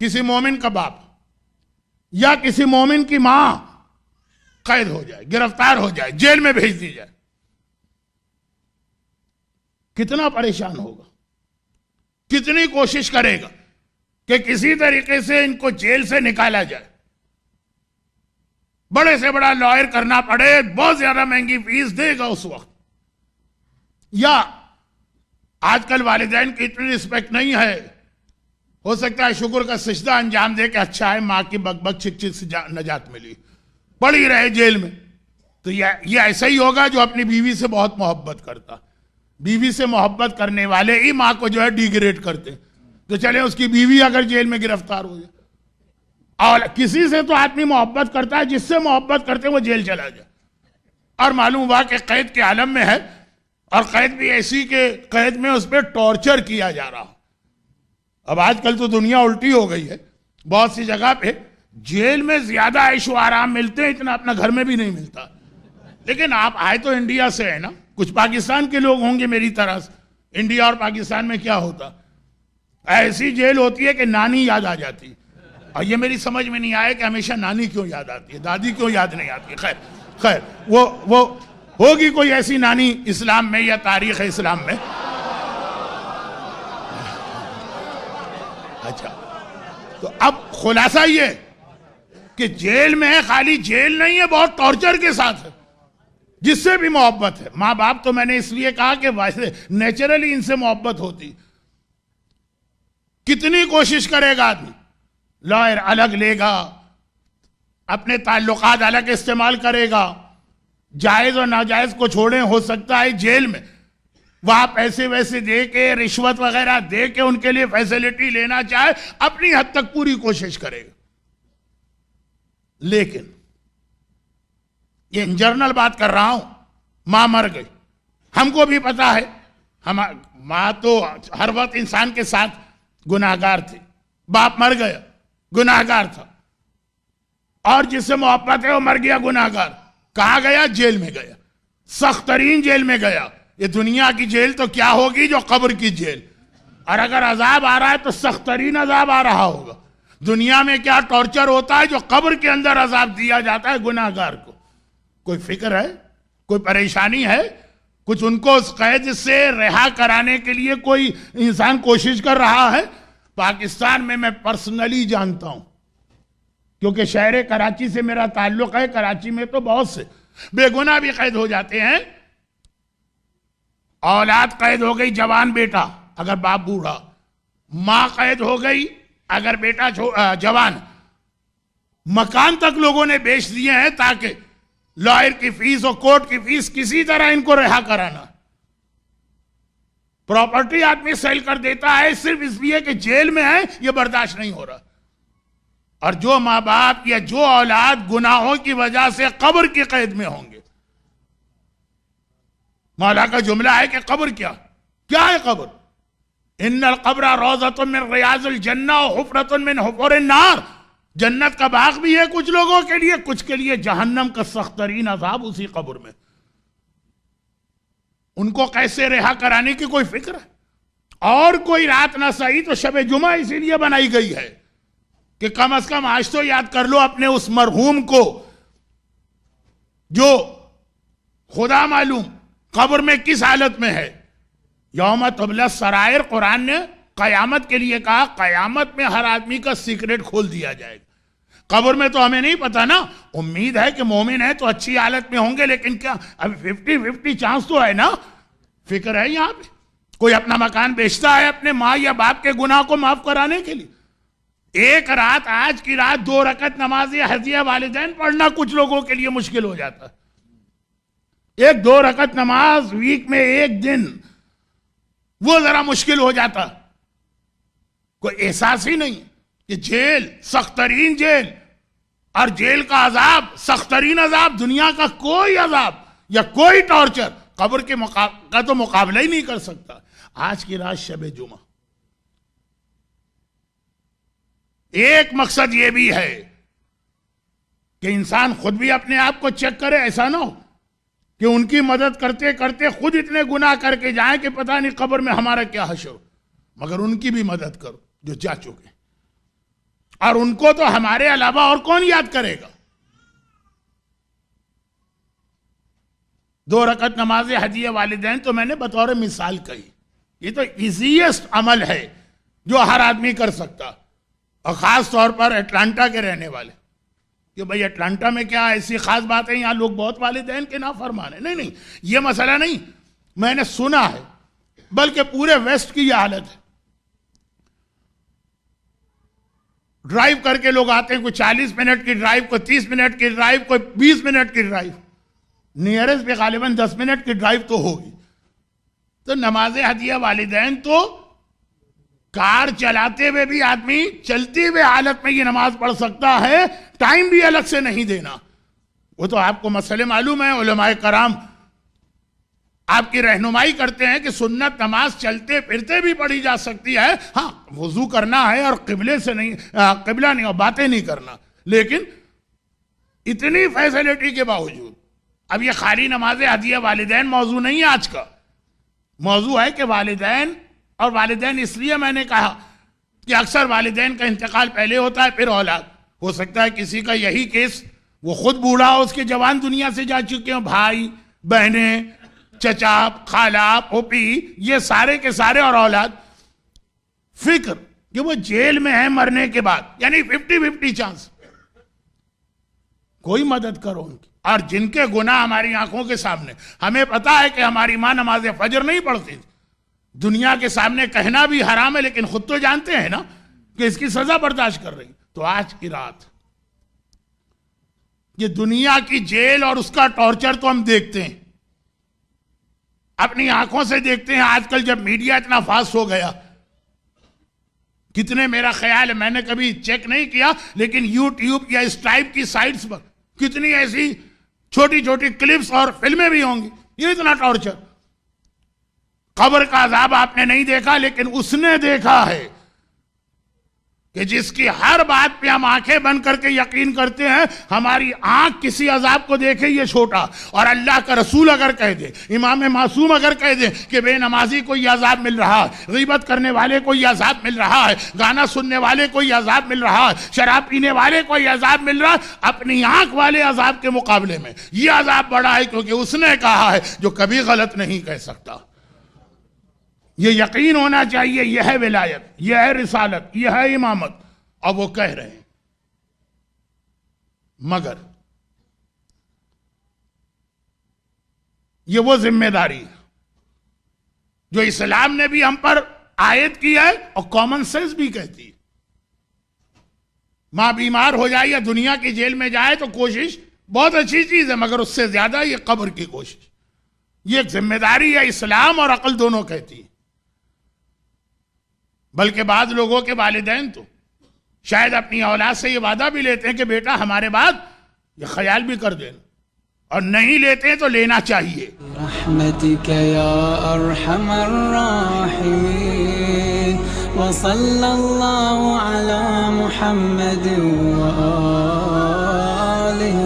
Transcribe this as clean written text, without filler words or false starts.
किसी मोमिन का बाप या किसी मोमिन की मां कैद हो जाए, गिरफ्तार हो जाए, जेल में भेज दी जाए, कितना परेशान होगा, कितनी कोशिश करेगा कि किसी तरीके से इनको जेल से निकाला जाए। बड़े से बड़ा लॉयर करना पड़े, बहुत ज्यादा महंगी फीस देगा उस वक्त। या आजकल वालिदैन की इतनी रिस्पेक्ट नहीं है, हो सकता है शुक्र का सजदा अंजाम दे के अच्छा है मां की बकबक चिक से नजात मिली, पड़ी रहे जेल में। तो ये ऐसा ही होगा जो अपनी बीवी से बहुत मोहब्बत करता। बीवी से मोहब्बत करने वाले ही मां को जो है डिग्रेड करते। तो चले उसकी बीवी अगर जेल में गिरफ्तार हो जाए, और किसी से तो आदमी मोहब्बत करता है, जिससे मोहब्बत करते वो जेल चला जाए और मालूम हुआ कि कैद के आलम में है, और कैद भी ऐसी कि कैद में उस पर टॉर्चर किया जा रहा। अब आजकल तो दुनिया उल्टी हो गई है, बहुत सी जगह पे जेल में ज्यादा ऐशो आराम मिलते हैं, इतना अपना घर में भी नहीं मिलता। लेकिन आप आए तो इंडिया से है ना, कुछ पाकिस्तान के लोग होंगे मेरी तरह से। इंडिया और पाकिस्तान में क्या होता, ऐसी जेल होती है कि नानी याद आ जाती। और ये मेरी समझ में नहीं आया कि हमेशा नानी क्यों याद आती है, दादी क्यों याद नहीं आती। खैर खैर वो होगी कोई ऐसी नानी इस्लाम में या तारीख इस्लाम में। अच्छा, तो अब खुलासा ये कि जेल में है, खाली जेल नहीं है, बहुत टॉर्चर के साथ है, जिससे भी मोहब्बत है। माँ बाप तो मैंने इसलिए कहा कि वैसे नेचुरली इनसे मोहब्बत होती। कितनी कोशिश करेगा आदमी, लॉयर अलग लेगा, अपने ताल्लुकात अलग इस्तेमाल करेगा, जायज और नाजायज को छोड़े। हो सकता है जेल में वहां पैसे वैसे दे के, रिश्वत वगैरह दे के उनके लिए फैसिलिटी लेना चाहे, अपनी हद तक पूरी कोशिश करेगा। लेकिन ये जनरल बात कर रहा हूं, मां मर गई, हमको भी पता है, हम मां तो हर वक्त इंसान के साथ गुनाहगार थी, बाप मर गया गुनाहगार था, और जिससे मोहब्बत है वो मर गया गुनाहगार। कहां गया? जेल में गया, सख्त तरीन जेल में गया। ये दुनिया की जेल तो क्या होगी जो कब्र की जेल। और अगर अजाब आ रहा है तो सख्त तरीन अजाब आ रहा होगा। दुनिया में क्या टॉर्चर होता है जो कब्र के अंदर अजाब दिया जाता है गुनाहगार को। कोई फिक्र है, कोई परेशानी है, कुछ उनको उस कैद से रिहा कराने के लिए कोई इंसान कोशिश कर रहा है? पाकिस्तान में मैं पर्सनली जानता हूं, क्योंकि शहर कराची से मेरा ताल्लुक है। कराची में तो बहुत से बेगुनाह भी कैद हो जाते हैं। औलाद कैद हो गई, जवान बेटा, अगर बाप बूढ़ा, मां कैद हो गई अगर बेटा जवान, मकान तक लोगों ने बेच दिए हैं ताकि लॉयर की फीस और कोर्ट की फीस किसी तरह इनको रिहा कराना। प्रॉपर्टी आदमी सेल कर देता है सिर्फ इसलिए कि जेल में है, यह बर्दाश्त नहीं हो रहा। और जो मां बाप या जो औलाद गुनाहों की वजह से कब्र की कैद में होंगे, मौला का जुमला है कि कब्र क्या है कब्र? इन्नल कब्र रौज़तुन मिन रियाज़िल जन्नह व हुफ़रतुन मिन हुफ़ुरिन नार। जन्नत का बाग भी है कुछ लोगों के लिए, कुछ के लिए जहन्नम का सख्त तरीन अज़ाब उसी कब्र में। उनको कैसे रिहा कराने की कोई फिक्र है? और कोई रात ना सही तो शब जुमा इसीलिए बनाई गई है कि कम से कम आज तो याद कर लो अपने उस मरहूम को जो खुदा मालूम कब्र में किस हालत में है। यौम तुबला सरायर, कुरान ने कयामत के लिए कहा, कयामत में हर आदमी का सीक्रेट खोल दिया जाएगा। कब्र में तो हमें नहीं पता ना, उम्मीद है कि मोमिन है तो अच्छी हालत में होंगे, लेकिन क्या अभी 50-50 चांस तो है ना। फिक्र है यहां पे कोई अपना मकान बेचता है अपने माँ या बाप के गुनाह को माफ कराने के लिए। एक रात, आज की रात 2 रकत नमाज या हजिया वालिदैन पढ़ना कुछ लोगों के लिए मुश्किल हो जाता है। 1-2 रकत नमाज वीक में एक दिन, वो जरा मुश्किल हो जाता। कोई एहसास ही नहीं कि जेल, सख्त तरीन जेल, और जेल का अजाब, सख्त तरीन अजाब, दुनिया का कोई अजाब या कोई टॉर्चर कब्र के का तो मुकाबला ही नहीं कर सकता। आज की रात शब जुमा, एक मकसद यह भी है कि इंसान खुद भी अपने आप को चेक करे। ऐसा ना हो कि उनकी मदद करते करते खुद इतने गुनाह करके जाए कि पता नहीं कब्र में हमारा क्या हश्र। मगर उनकी भी मदद करो जो जा चुके। और उनको तो हमारे अलावा और कौन याद करेगा। 2 रकत नमाज हदिया वालिदैन तो मैंने बतौर मिसाल कही, ये तो इजीएस्ट अमल है जो हर आदमी कर सकता, और खास तौर पर अटलांटा के रहने वाले, कि भाई अटलांटा में क्या ऐसी खास बात है, यहां लोग बहुत वालिदैन के नाफरमान है। नहीं, ये मसला नहीं, मैंने सुना है, बल्कि पूरे वेस्ट की यह हालत है। ड्राइव करके लोग आते हैं, कोई 40 मिनट की ड्राइव, कोई 30 मिनट की ड्राइव, कोई 20 मिनट की ड्राइव, नियरेस्ट पे गालिबन 10 मिनट की ड्राइव तो होगी। तो नमाज हदिया वालिदैन तो कार चलाते हुए भी आदमी चलती हुए हालत में ये नमाज पढ़ सकता है, टाइम भी अलग से नहीं देना। वो तो आपको मसले मालूम है, उलमाए कराम आपकी रहनुमाई करते हैं कि सुन्नत नमाज चलते फिरते भी पढ़ी जा सकती है। हाँ, वुजू करना है और किबले से नहीं, किबला नहीं, और बातें नहीं करना। लेकिन इतनी फैसिलिटी के बावजूद, अब ये खाली नमाज हदिया वालिदैन मौजू नहीं है आज का, मौजू है कि वालिदैन, और वालिदैन इसलिए मैंने कहा कि अक्सर वालिदैन का इंतकाल पहले होता है फिर औलाद। हो सकता है किसी का यही केस, वो खुद बूढ़ा हो, उसके जवान दुनिया से जा चुके हो, भाई बहनें, चचा, खाला, पोपी, ये सारे के सारे, और औलाद। फिक्र कि वो जेल में है मरने के बाद, यानी 50-50 चांस, कोई मदद करो उनकी। और जिनके गुनाह हमारी आंखों के सामने, हमें पता है कि हमारी मां नमाज फजर नहीं पढ़ती थी, दुनिया के सामने कहना भी हराम है, लेकिन खुद तो जानते हैं ना कि इसकी सजा बर्दाश्त कर रही। तो आज की रात ये दुनिया की जेल और उसका टॉर्चर तो हम देखते हैं, अपनी आंखों से देखते हैं। आजकल जब मीडिया इतना फास्ट हो गया, कितने, मेरा ख्याल है, मैंने कभी चेक नहीं किया, लेकिन यूट्यूब या इस टाइप की साइट्स पर कितनी ऐसी छोटी छोटी क्लिप्स और फिल्में भी होंगी। ये इतना टॉर्चर, कब्र का अजाब आपने नहीं देखा, लेकिन उसने देखा है कि जिसकी हर बात पे हम आंखें बंद करके यकीन करते हैं, हमारी आंख किसी अजाब को देखे ये छोटा, और अल्लाह का रसूल अगर कह दे, इमाम मासूम अगर कह दे कि बेनमाजी को यह अजाब मिल रहा है, गीबत करने वाले को यह अजाब मिल रहा है, गाना सुनने वाले को यह अजाब मिल रहा है, शराब पीने वाले को यह अजाब मिल रहा है, अपनी आंख वाले अजाब के मुकाबले में यह अजाब बड़ा है, क्योंकि उसने कहा है जो कभी गलत नहीं कह सकता। ये यकीन होना चाहिए, यह है विलायत, यह है रिसालत, यह है इमामत, और वो कह रहे हैं। मगर ये वो जिम्मेदारी है जो इस्लाम ने भी हम पर आयत की है और कॉमन सेंस भी कहती है। मां बीमार हो जाए या दुनिया की जेल में जाए तो कोशिश बहुत अच्छी चीज है, मगर उससे ज्यादा ये कब्र की कोशिश, ये एक जिम्मेदारी है, इस्लाम और अकल दोनों कहती है। बल्कि बाद लोगों के वालिदैन तो शायद अपनी औलाद से ये वादा भी लेते हैं कि बेटा हमारे बाद ये ख्याल भी कर देना, और नहीं लेते तो लेना चाहिए। रहमतिक या अरहमर राहिमीन व सल्लल्लाहु अला मुहम्मद व आलिहि